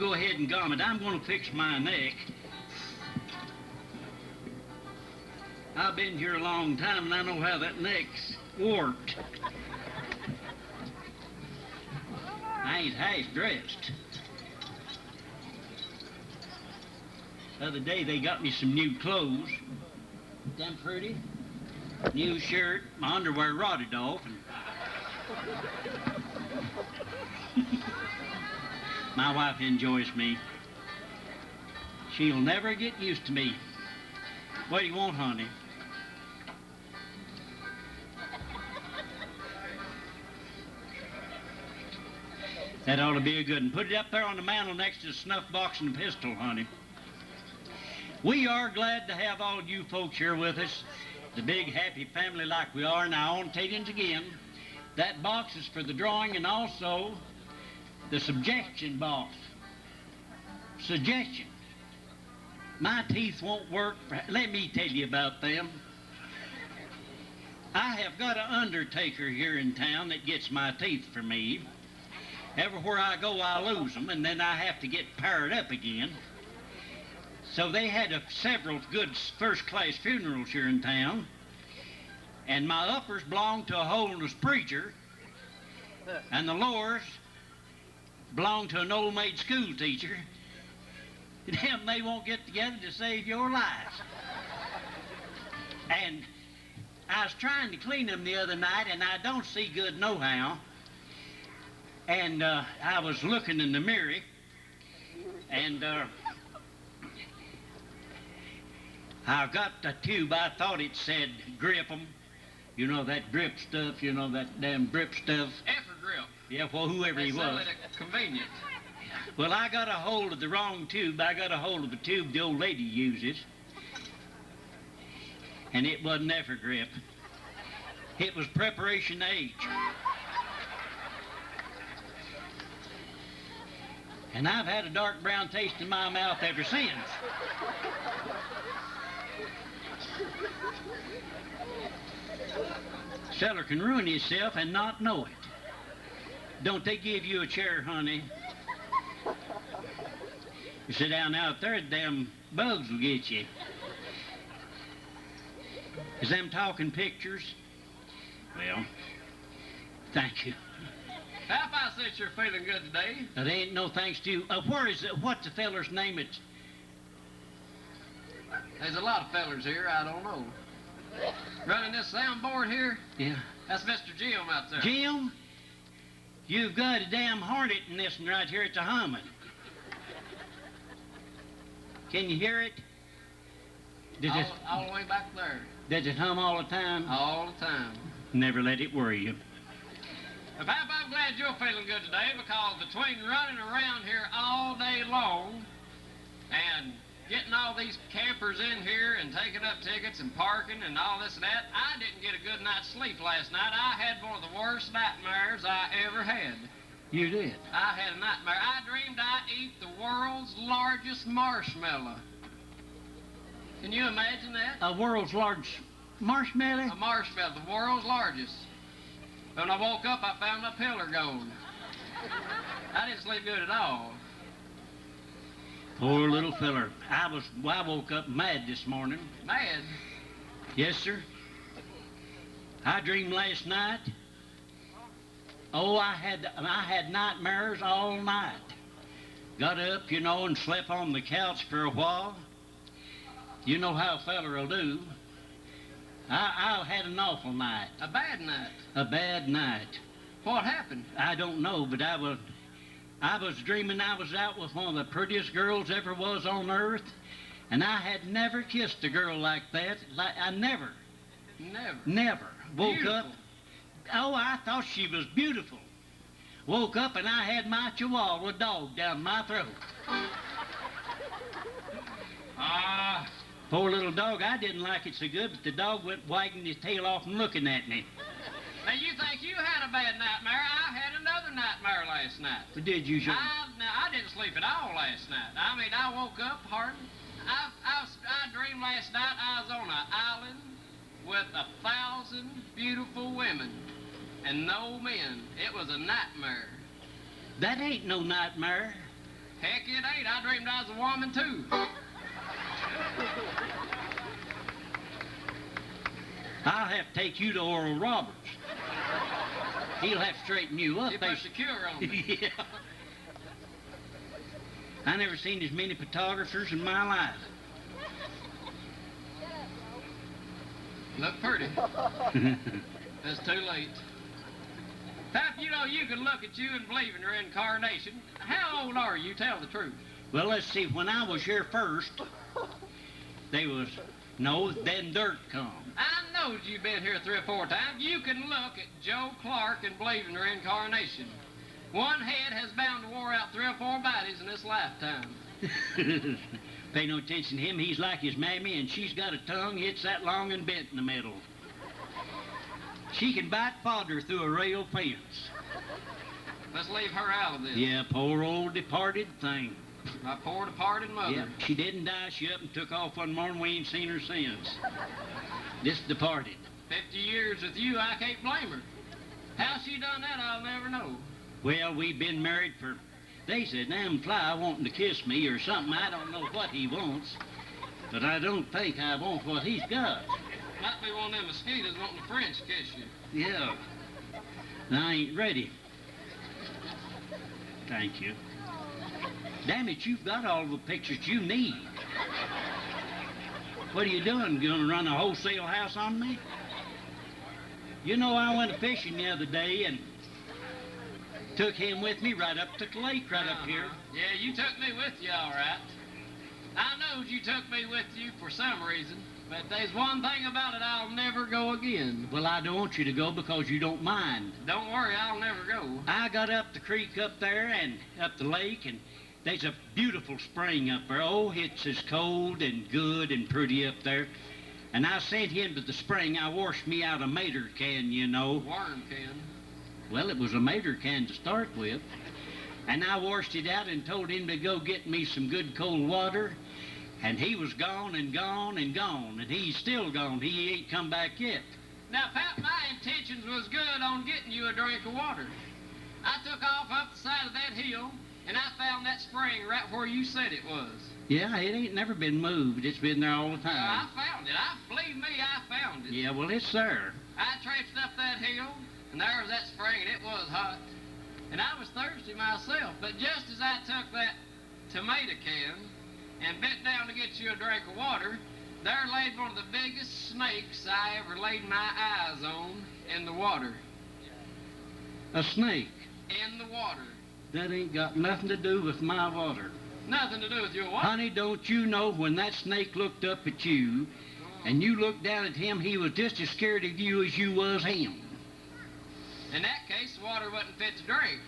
go ahead and gum it. I'm going to fix my neck. I've been here a long time, and I know how that neck's warped. I ain't half dressed. The other day, they got me some new clothes. Them pretty. New shirt. My underwear rotted off. And my wife enjoys me. She'll never get used to me. What do you want, honey? That ought to be a good one. Put it up there on the mantel next to the snuff box and the pistol, honey. We are glad to have all you folks here with us, the big happy family like we are. Now, I want to tell you again, that box is for the drawing and also the suggestion box. Suggestion. My teeth won't work. Let me tell you about them. I have got an undertaker here in town that gets my teeth for me. Everywhere I go, I lose them, and then I have to get paired up again. So they had several good first-class funerals here in town, and my uppers belonged to a holiness preacher, and the lowers belonged to an old-maid school teacher. Them, they won't get together to save your lives. And I was trying to clean them the other night, and I don't see good nohow. And I was looking in the mirror, and I got the tube. I thought it said grip 'em. You know, that grip stuff, you know, that damn grip stuff. Effort grip. Yeah, well, whoever he was. Convenient. Well, I got a hold of the wrong tube. I got a hold of the tube the old lady uses. And it wasn't effort grip. It was preparation H. And I've had a dark brown taste in my mouth ever since. Feller can ruin himself and not know it. Don't they give you a chair, honey? You sit down out there, the damn bugs will get you. Is them talking pictures? Well, thank you. Pap, I said you're feeling good today. That ain't no thanks to you. Where is it? What's the feller's name? It's... There's a lot of fellers here, I don't know. Running this soundboard here? Yeah. That's Mr. Jim out there. Jim? You've got a damn hornet in this one right here. It's a humming. Can you hear it? All the way back there. Does it hum all the time? All the time. Never let it worry you. Pap, I'm glad you're feeling good today because between running around here all day long and getting all these campers in here and taking up tickets and parking and all this and that, I didn't get a good night's sleep last night. I had one of the worst nightmares I ever had. You did? I had a nightmare. I dreamed I ate the world's largest marshmallow. Can you imagine that? A world's largest marshmallow? A marshmallow, the world's largest. When I woke up, I found my pillar gone. I didn't sleep good at all. Poor little feller. I woke up mad this morning. Mad? Yes, sir. I dreamed last night. Oh, I had nightmares all night. Got up, you know, and slept on the couch for a while. You know how a feller will do. I had an awful night. A bad night? A bad night. What happened? I don't know, but I was dreaming I was out with one of the prettiest girls ever was on earth, and I had never kissed a girl like that. I never. Never. Woke Beautiful. up. Oh, I thought she was beautiful. Woke up and I had my chihuahua dog down my throat. Poor little dog, I didn't like it so good, but the dog went wagging his tail off and looking at me. Now, you think you had a bad nightmare? I had another nightmare last night. But did you, Sean? I didn't sleep at all last night. I mean, I woke up hard. I dreamed last night I was on an island with 1,000 beautiful women and no men. It was a nightmare. That ain't no nightmare. Heck, it ain't. I dreamed I was a woman, too. I'll have to take you to Oral Roberts. He'll have to straighten you up. He put the cure on me. Yeah. I never seen as many photographers in my life. Look pretty. It's too late. Pap, you know you can look at you and believe in reincarnation. How old are you? Tell the truth. Well, let's see. When I was here first, then dirt come. I know you've been here 3 or 4 times. You can look at Joe Clark and believe in reincarnation. One head has bound to wore out 3 or 4 bodies in this lifetime. Pay no attention to him. He's like his mammy, and she's got a tongue it's that long and bent in the middle. She can bite fodder through a rail fence. Let's leave her out of this. Yeah, poor old departed thing. My poor departed mother. Yeah, she didn't die. She up and took off one morning. We ain't seen her since. Just departed. 50 years with you, I can't blame her. How she done that, I'll never know. Well, we've been married for... They said, damn fly wanting to kiss me or something. I don't know what he wants. But I don't think I want what he's got. Might be one of them mosquitoes wanting to French kiss you. Yeah. I ain't ready. Thank you. Damn it, you've got all the pictures you need. What are you doing? Gonna run a wholesale house on me? You know, I went fishing the other day and took him with me right up to the lake right up here. Yeah, you took me with you, all right. I know you took me with you for some reason, but there's one thing about it, I'll never go again. Well, I don't want you to go because you don't mind. Don't worry, I'll never go. I got up the creek up there and up the lake, and there's a beautiful spring up there. Oh, it's as cold and good and pretty up there. And I sent him to the spring. I washed me out a mater can, you know. Worm can. Well, it was a mater can to start with. And I washed it out and told him to go get me some good cold water. And he was gone and gone and gone. And he's still gone. He ain't come back yet. Now, Pat, my intentions was good on getting you a drink of water. I took off up the side of that hill, and I found that spring right where you said it was. Yeah, it ain't never been moved. It's been there all the time. I found it. Believe me, I found it. Yeah, well, it's there. I traipsed up that hill, and there was that spring, and it was hot. And I was thirsty myself, but just as I took that tomato can and bent down to get you a drink of water, there laid one of the biggest snakes I ever laid my eyes on in the water. A snake? In the water. That ain't got nothing to do with my water. Nothing to do with your what? Honey, don't you know when that snake looked up at you and you looked down at him, he was just as scared of you as you was him. In that case, the water wasn't fit to drink.